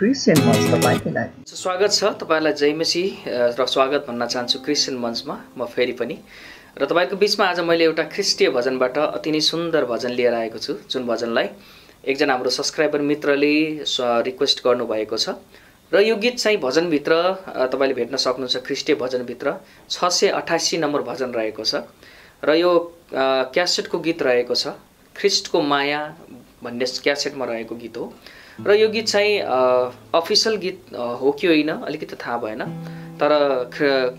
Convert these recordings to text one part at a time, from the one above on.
Christian मञ्च तपाईकै लागि। स्वागत छ तपाईलाई जय मसी र स्वागत भन्न चाहन्छु क्रिस्चियन मञ्चमा म फेरि पनि। र तपाईको बीचमा आज मैले एउटा ख्रीष्टीय भजनबाट अति नै सुन्दर भजन लिएर आएको छु, जुन भजनलाई एकजना हाम्रो सब्स्क्राइबर मित्रले रिक्वेस्ट गर्नुभएको छ। र यो गीत चाहिँ भजनभित्र तपाईले भेट्न सक्नुहुन्छ, ख्रीष्टीय भजनभित्र 688 नम्बर भजन रहेको छ र यो क्यासेटको गीत रहेको छ। ख्रीष्टको माया भन्ने क्यासेटमा रहेको गीत हो र यो गीत चाहिँ अफिसियल गीत हो कि होइन अलिकति थाहा भएन, तर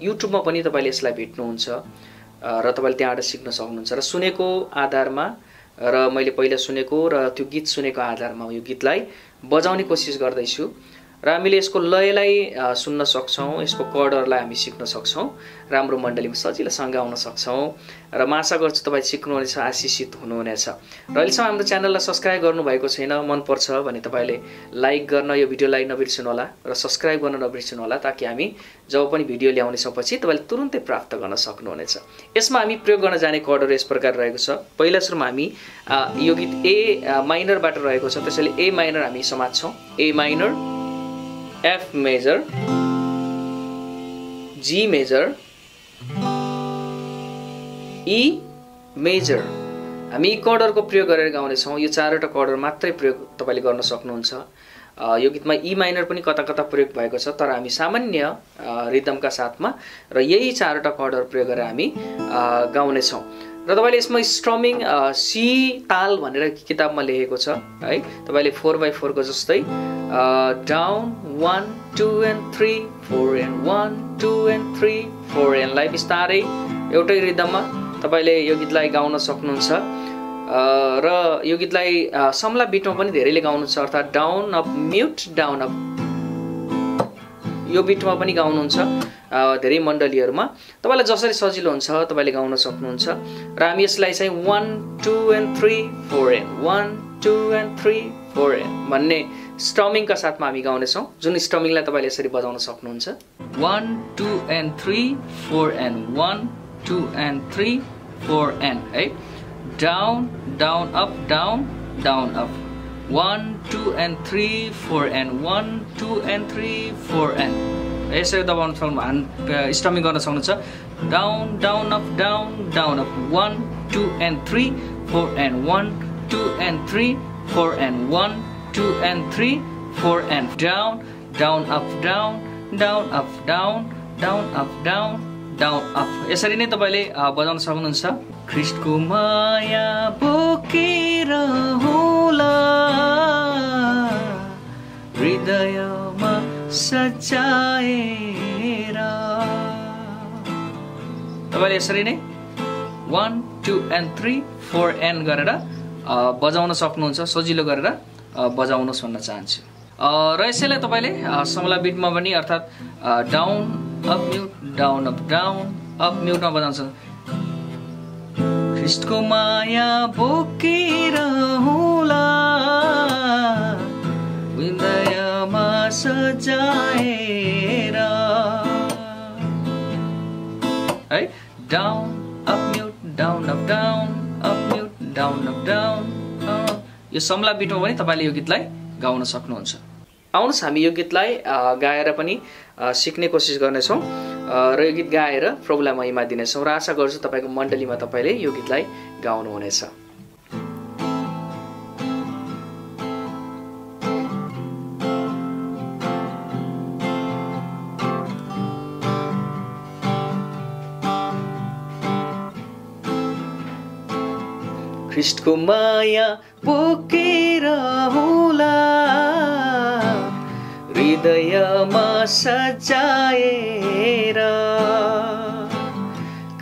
युट्युबमा पनि तपाईले यसलाई भेट्नुहुन्छ र तपाईले त्यहाँबाट सिक्न सक्नुहुन्छ। र सुनेको आधारमा र मैले पहिला सुनेको र त्यो गीत सुनेको आधारमा यो गीतलाई बजाउने कोसिस गर्दैछु र हामीले यसको लयलाई सुन्न सक्छौं, यसको कर्डहरूलाई हामी सिक्न सक्छौं, राम्रो मण्डलीमा सजिलोसँग गाउन सक्छौं र म आशा गर्छु तपाईँ सिक्नुहुनेछ, आशिषित हुनुहुनेछ। र अहिलेसम्म हाम्रो च्यानललाई सब्स्क्राइब गर्नुभएको छैन, मन पर्छ भने तपाईले लाइक गर्न यो भिडियोलाई नबिर्सनु होला र सब्स्क्राइब गर्न नबिर्सनु होला, ताकि हामी जब पनि भिडियो ल्याउनेछौँ पछि तपाईले तुरुन्तै प्राप्त गर्न सक्नुहुनेछ। यसमा हामी प्रयोग गर्न जाने कर्डहरू यस प्रकार रहेको छ। पहिला सुरुमा हामी यो गीत ए माइनरबाट रहेको छ, त्यसैले ए माइनर हामी समात्छौं। A minor, F major, G major, E major. हामी कर्डरको प्रयोग गरेर गाउनेछौँ। यो चारवटा कर्डर मात्रै प्रयोग तपाईले गर्न सक्नुहुन्छ। यो गीतमा ई माइनर पनि कता कता प्रयोग भएको छ, तर हामी सामान्य रिदमका साथमा र यही चारवटा कर्डर प्रयोग गरेर हामी गाउनेछौँ। र तपाईले यसमा स्ट्रमिङ सी ताल भनेर किताबमा लेखेको छ है। तपाईले 4/4 को जस्तै down 1 2 and 3 4 and 1 2 and 3 4 and लाई बिस्तारै एउटै रिदममा तपाईले यो गीतलाई गाउन सक्नुहुन्छ। र यो गीतलाई समला बिटमा पनि धेरैले गाउनुहुन्छ, अर्थात् down up mute down up यो बिटमा पनि गाउनुहुन्छ धेरै मण्डलीहरुमा। तपाईलाई जसरी सजिलो हुन्छ तपाईले गाउन सक्नुहुन्छ। र हामी यसलाई चाहिँ 1 2 and 3 4 and 1 2 and 3 4 and भन्ने स्ट्रमिङका साथमा हामी गाउनेछौँ, जुन स्ट्रमिङलाई तपाईले यसरी बजाउन सक्नुहुन्छ। 1 2 and 3 4 and 1 2 and 3 4 and है। Down down up down down up 1 2 and 3 4 and 1 2 and 3 4 and यसरी दबाउन सक्नुहुन्छ, स्ट्रमिङ गर्न सक्नुहुन्छ। Down down up down up 1 2 and 3 4 and 1 2 and 3 4 and 1 2 and 3 4 and down down up down down up down down up down down up यसरी नै तपाईले बजाउन सक्नुहुन्छ। ख्रीष्टको माया बोकेर होला हृदयमा सजाएर तपाईले यसरी नै 1 2 and 3 4 and गरेर बजाउन सक्नुहुन्छ, सजिलो गरेर बजाउनुस् भन्न चाहन्छु। र यसैलाई तपाईले समला बिटमा पनि अर्थात् down up mute down up म्युटमा बजाउँछ। ख्रीष्टको माया बोकेर होला हृदयमा सजाएर है। Down up mute down up mute down up यो समला बिटमा पनि तपाईले यो गीतलाई गाउन सक्नुहुन्छ। आउनुहोस् हामी यो गीतलाई गाएर पनि सिक्ने कोसिस गर्नेछौँ र यो गीत गाएर प्रभुलाई महिमा दिनेछौँ र आशा गर्छु तपाईको मण्डलीमा तपाईले यो गीतलाई गाउनुहुनेछ। ख्रीष्टको माया बोकेर होला हृदयमा सजाएर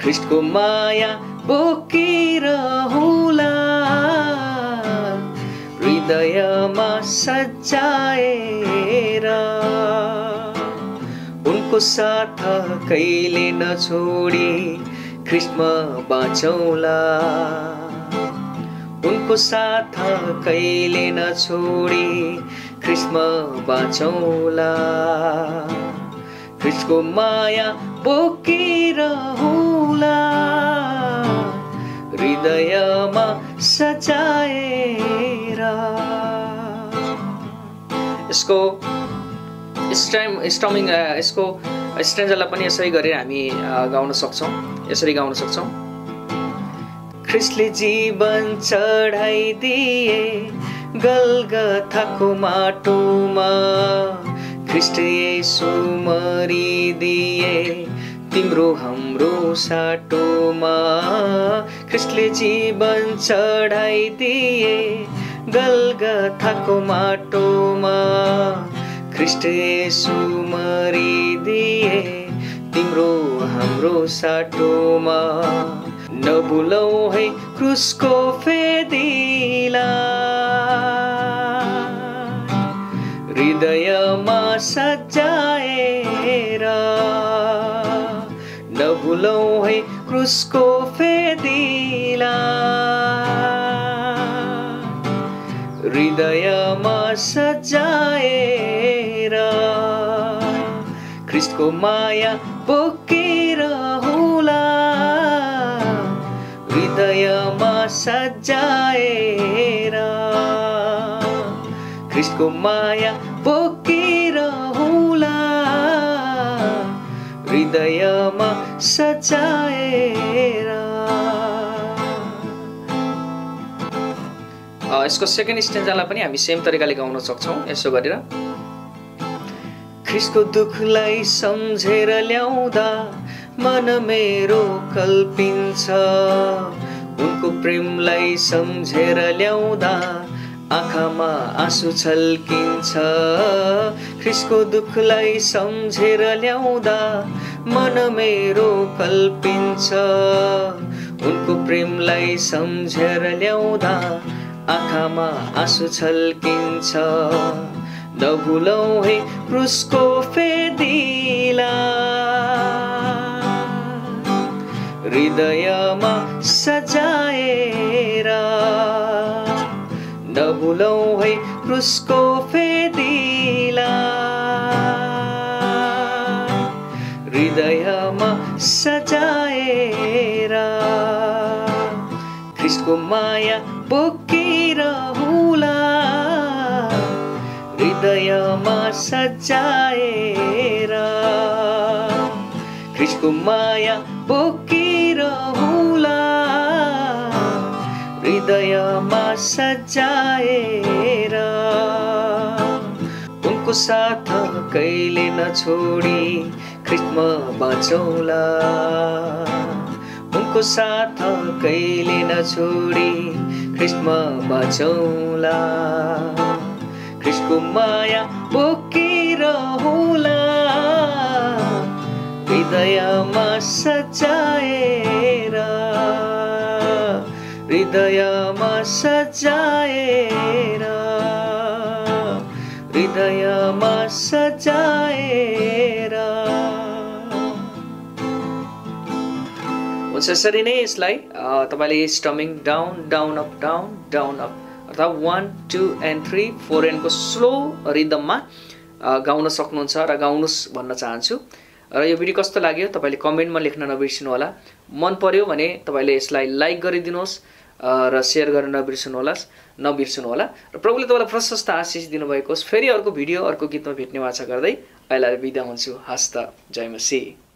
ख्रीष्टको माया बोकेर होला हृदयमा सजाएर उनको साथ कहिले नछोडी ख्रीष्टमा बाँचौला उनको साथ कहिले नछोडी ख्रीष्टमा बाँचौला ख्रीष्टको माया बोकेर होला हृदयमा सजाएर। यसको स्टमिङ यसको स्ट्यान्जालाई पनि यसरी गरेर हामी गाउन सक्छौँ। यसरी गाउन सक्छौँ। ख्रिस्टले जीवन चढाइदिए गलगथाको माटोमा, ख्रिस्ट येशू मरिदिए तिम्रो हाम्रो साटोमा। ख्रिस्टले जीवन चढाइदिए गलगथाको माटोमा, ख्रिस्ट येशू मरिदिए तिम्रो हाम्रो साटोमा। नभुलौ है क्रुसको फेदीला, हृदयमा सजाएर। नभुलौ है क्रुसको फेदीला, हृदयमा सजाएर। ख्रिस्टको माया बोकेर होला, हृदयमा सजाएर। ख्रिस्टको माया बोकेर होला, हृदयमा सजाएर। यसको सेकेन्ड स्टेन्जालाई पनि हामी सेम तरिकाले गाउन सक्छौँ। यसो गरेर ख्रिस्टको दुखलाई सम्झेर ल्याउँदा मन मेरो कल्पिन्छ, उनको प्रेमलाई सम्झेर ल्याउँदा आँखामा आँसु छल्किन्छ। ख्रिस्टको दुखलाई सम्झेर ल्याउँदा मन मेरो कल्पिन्छ, उनको प्रेमलाई सम्झेर ल्याउँदा आँखामा आँसु छल्किन्छ। नभुलौ है क्रुसको फेदीला, हृदयमा सजाएर। नभुलौ है क्रुसको फेदीला, हृदयमा सजाएर। ख्रिस्टको माया बोकेर होला, हृदयमा सजाएर। ख्रिस्टको माया बोकेर होला, हृदयमा सजाएर। उनको साथ कहिले नछोडी ख्रिस्टमा बाँचौला, उनको साथ कहिले नछोडी ख्रिस्टमा बाँचौला। ख्रिस्टको माया बोकेर होला, हृदयमा सजाएर। हृदयमा सजाएर, हृदयमा सजाएर। यसरी नै यसलाई तपाईँले strumming down down up down down up अर्थात् 1 2 and 3 4 and को स्लो रिदममा गाउन सक्नुहुन्छ र गाउनुस् भन्न चाहन्छु। र यो भिडियो कस्तो लाग्यो तपाईँले कमेन्टमा लेख्न नबिर्सिनु होला। मन पर्यो भने तपाईँले यसलाई लाइक गरिदिनुहोस् र सेयर गर्न नबिर्सनु होला। र प्रभुले तपाईँलाई प्रशस्त आशिष दिनुभएको होस्। फेरि अर्को भिडियो अर्को गीतमा भेट्ने आशा गर्दै अहिले बिदा हुन्छु। हस्त जय मसीह।